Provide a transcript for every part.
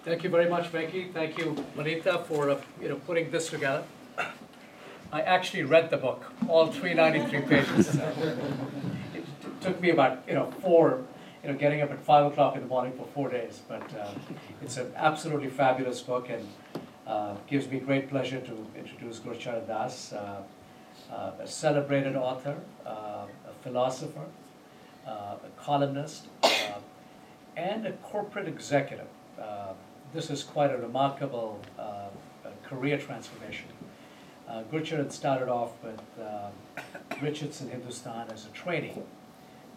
Thank you very much, Becky. Thank you, Manita, for putting this together. I actually read the book, all 393 pages. It took me about getting up at 5 o'clock in the morning for 4 days. But it's an absolutely fabulous book, and gives me great pleasure to introduce Gurcharan Das, a celebrated author, a philosopher, a columnist, and a corporate executive. This is quite a remarkable career transformation. Gurcharan started off with Richardson Hindustan as a trainee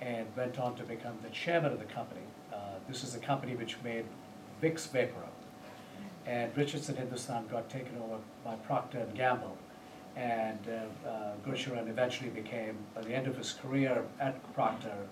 and went on to become the chairman of the company. This is the company which made Vicks Vapor Rub. And Richardson Hindustan got taken over by Procter & Gamble. And Gurcharan eventually became, by the end of his career at Procter,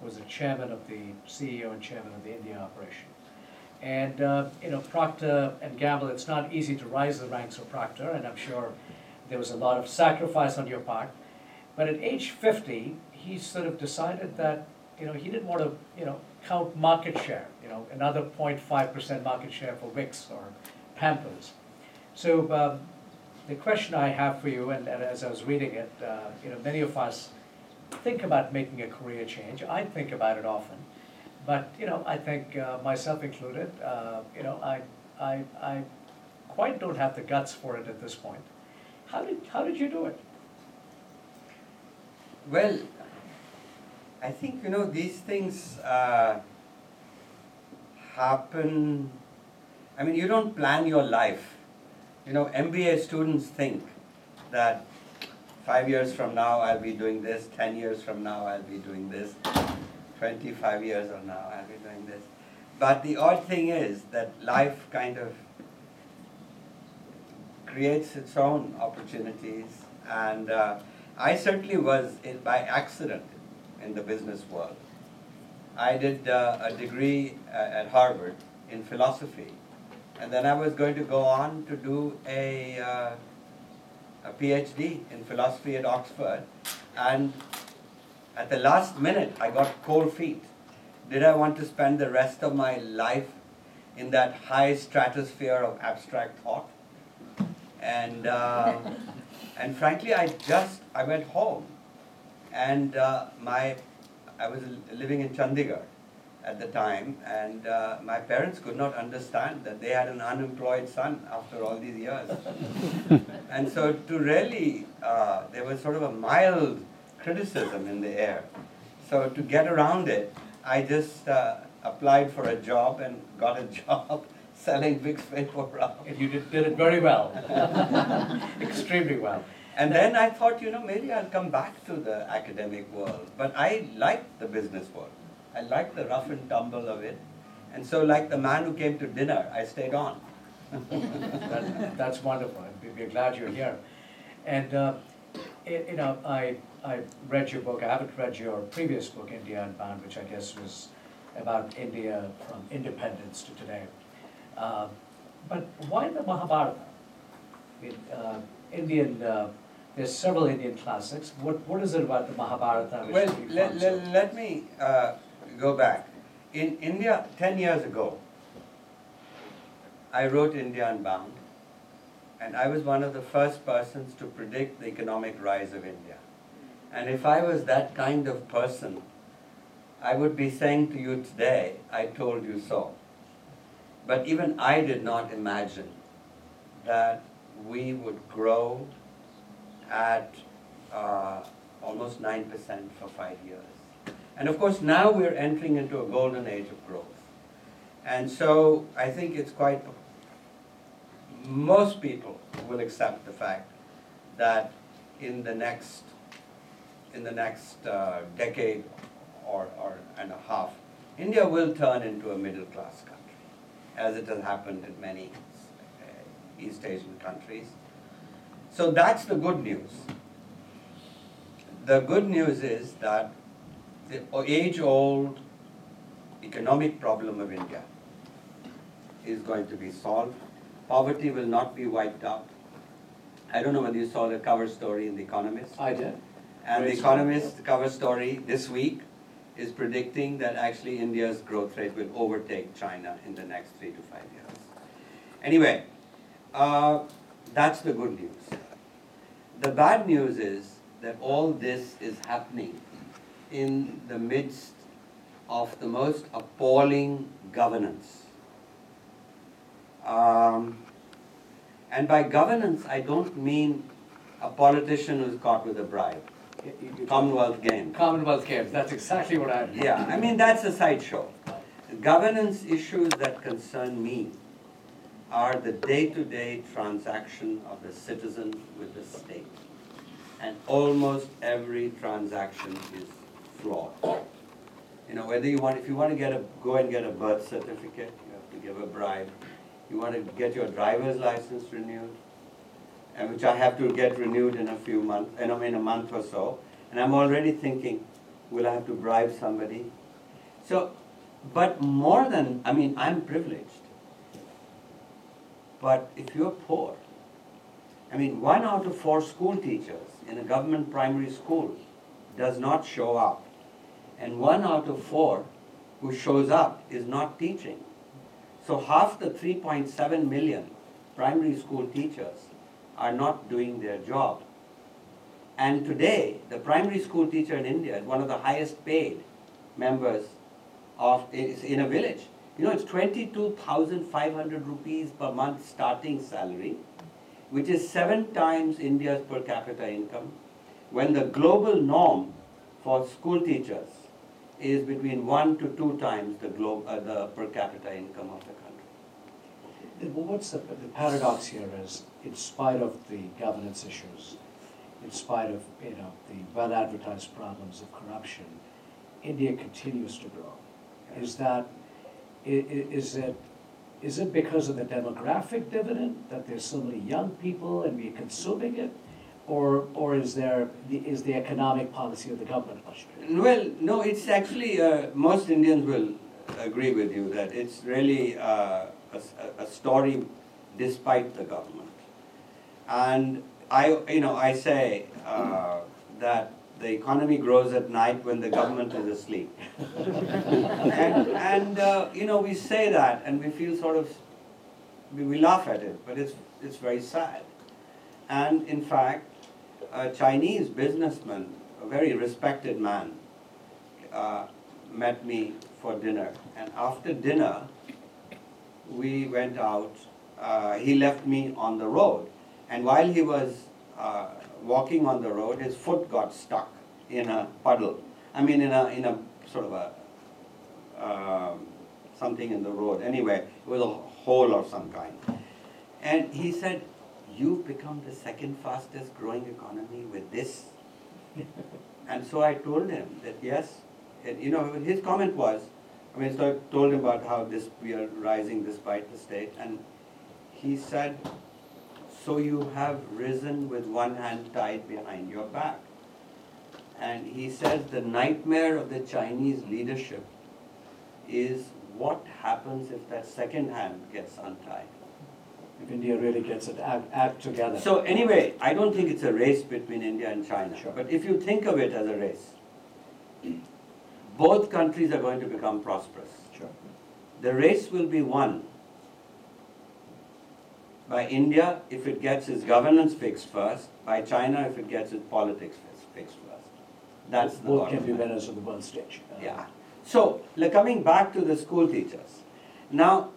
was the chairman of the CEO and chairman of the India operation. And Procter & Gamble, it's not easy to rise the ranks of Procter, and I'm sure there was a lot of sacrifice on your part. But at age 50, he sort of decided that he didn't want to count market share, another 0.5% market share for Vicks or Pampers. So the question I have for you, and as I was reading it, many of us think about making a career change. I think about it often, but I think myself included, I quite don't have the guts for it at this point. How did you do it? Well, I think these things happen. I mean, you don't plan your life. MBA students think that 5 years from now I'll be doing this, 10 years from now I'll be doing this, 25 years from now I'll be doing this. But the odd thing is that life kind of creates its own opportunities, and I certainly was by accident in the business world. I did a degree at Harvard in philosophy, and then I was going to go on to do a PhD in philosophy at Oxford, and at the last minute I got cold feet. Did I want to spend the rest of my life in that high stratosphere of abstract thought? And frankly, I went home, and I was living in Chandigarh at the time, and my parents could not understand that they had an unemployed son after all these years. And so there was sort of a mild criticism in the air. So to get around it, I just applied for a job and got a job selling Vicks Vapor Rub. And you did it very well, extremely well. And then I thought, maybe I'll come back to the academic world. But I liked the business world. I liked the rough and tumble of it. And so like the man who came to dinner, I stayed on. That's wonderful. We're glad you're here. And, I read your book. I haven't read your previous book, India Unbound, which I guess was about India from independence to today. But why the Mahabharata? There's several Indian classics. What is it about the Mahabharata? Well, let me go back. In India, 10 years ago, I wrote India Unbound, and I was one of the first persons to predict the economic rise of India. And if I was that kind of person, I would be saying to you today, I told you so. But even I did not imagine that we would grow at almost 9% for 5 years. And of course now we're entering into a golden age of growth. And so I think it's most people will accept the fact that in the next decade or and a half, India will turn into a middle class country, as it has happened in many East Asian countries. So that's the good news. The good news is that the age-old economic problem of India is going to be solved. Poverty will not be wiped out. I don't know whether you saw the cover story in The Economist. I did. And The Economist cover story this week is predicting that actually India's growth rate will overtake China in the next 3 to 5 years. Anyway, that's the good news. The bad news is that all this is happening in the midst of the most appalling governance. And by governance, I don't mean a politician who's caught with a bribe. Commonwealth Games. Commonwealth Games, that's exactly what I mean. Yeah, I mean, that's a sideshow. Governance issues that concern me are the day-to-day transaction of the citizen with the state. And almost every transaction is flawed. You know, whether if you want to go and get a birth certificate, you have to give a bribe. You want to get your driver's license renewed, and which I have to get renewed in a few months, in a month or so. And I'm already thinking, will I have to bribe somebody? So, but more than, I mean, I'm privileged. But if you're poor, I mean, 1 out of 4 school teachers in a government primary school does not show up. And 1 out of 4 who shows up is not teaching. So half the 3.7 million primary school teachers are not doing their job. And today, the primary school teacher in India is one of the highest paid members in a village. You know, it's 22,500 rupees per month starting salary, which is 7 times India's per capita income, when the global norm for school teachers is between 1 to 2 times the per capita income of the country. Well, what's the paradox here is, in spite of the governance issues, in spite of the well-advertised problems of corruption, India continues to grow. Is it because of the demographic dividend that there's so many young people and we're consuming it, or is the economic policy of the government frustrating? Well, no, it's actually most Indians will agree with you that it's really a story despite the government. And I say that the economy grows at night when the government is asleep. and we say that and we feel we laugh at it, but it's very sad. And in fact, a Chinese businessman, a very respected man, met me for dinner. And after dinner, we went out. He left me on the road. And while he was walking on the road, his foot got stuck in a puddle. I mean, in a sort of a something in the road. Anyway, it was a hole of some kind. And he said, "You've become the second fastest growing economy with this." And so I told him that yes. And, his comment was, so I told him about how we are rising despite the state, and he said, "So you have risen with one hand tied behind your back." And he says the nightmare of the Chinese leadership is what happens if that second hand gets untied. If India really gets its act together. So anyway, I don't think it's a race between India and China. Sure. But if you think of it as a race, both countries are going to become prosperous. Sure. The race will be won by India if it gets its governance fixed first, by China if it gets its politics fixed first. That's the Both bottom can be line. winners of the world stage. Yeah. So, coming back to the school teachers. Now,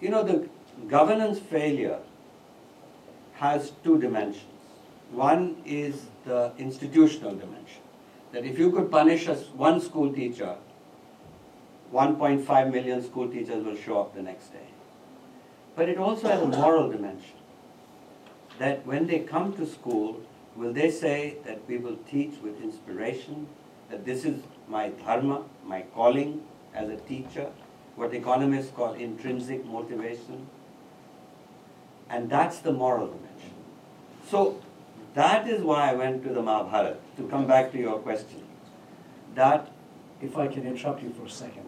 the governance failure has 2 dimensions. One is the institutional dimension. That if you could punish one school teacher, 1.5 million school teachers will show up the next day. But it also has a moral dimension. That when they come to school, will they say that we will teach with inspiration, that this is my dharma, my calling as a teacher, what economists call intrinsic motivation? And that's the moral dimension. So that is why I went to the Mahabharat, to come back to your question. That, If I can interrupt you for a second,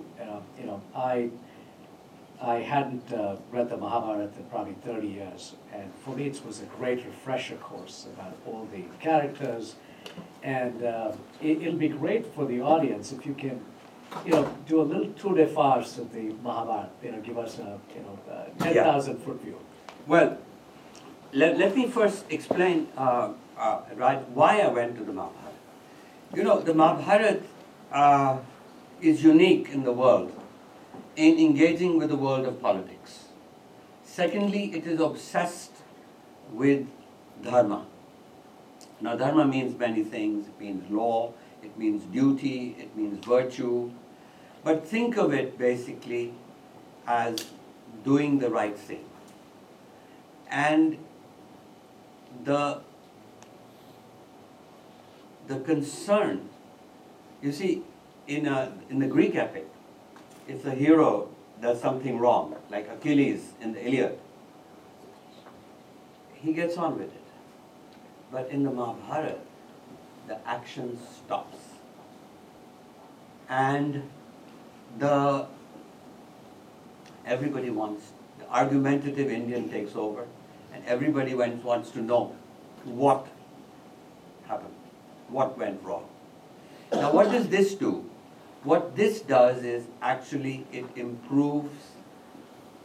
I hadn't read the Mahabharat in probably 30 years, and for me it was a great refresher course about all the characters, and it'll be great for the audience if you can do a little tour de force of the Mahabharat, give us a, 10,000 foot view. Well, let me first explain right, why I went to the Mahabharat. The Mahabharat is unique in the world in engaging with the world of politics. Secondly, it is obsessed with dharma. Now, dharma means many things. It means law, it means duty, it means virtue. But think of it basically as doing the right thing. And the concern, you see, in the Greek epic, if the hero does something wrong, like Achilles in the Iliad, he gets on with it. But in the Mahabharata, the action stops. And everybody wants, the argumentative Indian takes over, and everybody wants to know what happened, what went wrong. Now, what does this do? What this does is actually it improves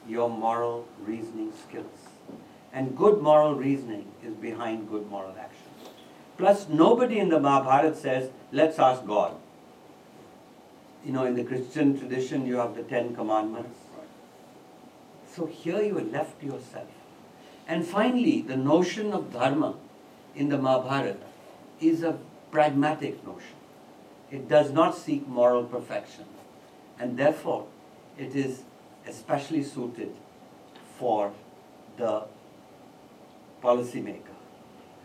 your moral reasoning skills. And good moral reasoning is behind good moral action. Plus, nobody in the Mahabharata says, let's ask God. In the Christian tradition, you have the 10 Commandments. So here you are left to yourself. And finally, the notion of dharma in the Mahabharata is a pragmatic notion. It does not seek moral perfection. And therefore, it is especially suited for the policymaker.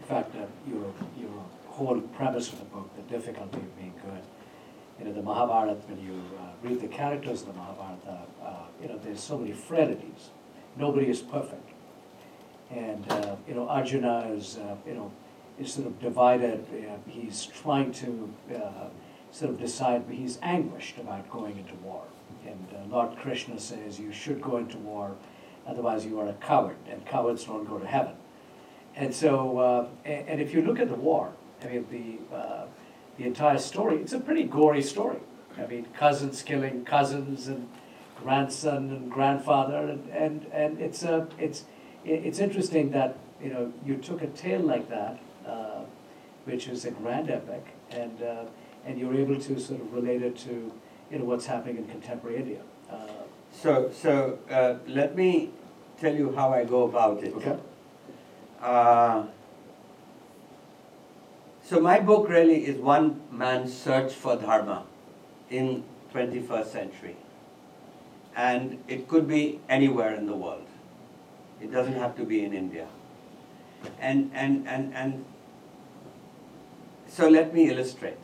In fact, your whole premise of the book, the difficulty of being good, the Mahabharata, when you read the characters of the Mahabharata, there's so many frailties. Nobody is perfect. And, Arjuna is sort of divided. He's trying to sort of decide, he's anguished about going into war. And Lord Krishna says, you should go into war, otherwise you are a coward, and cowards don't go to heaven. And so, and if you look at the war, the entire story, it's a pretty gory story. Cousins killing cousins, and grandson and grandfather, and it's interesting that you took a tale like that, which is a grand epic, and you're able to sort of relate it to what's happening in contemporary India. So let me tell you how I go about it. Okay. So my book really is one man's search for dharma in 21st century. And it could be anywhere in the world. It doesn't have to be in India. And so let me illustrate.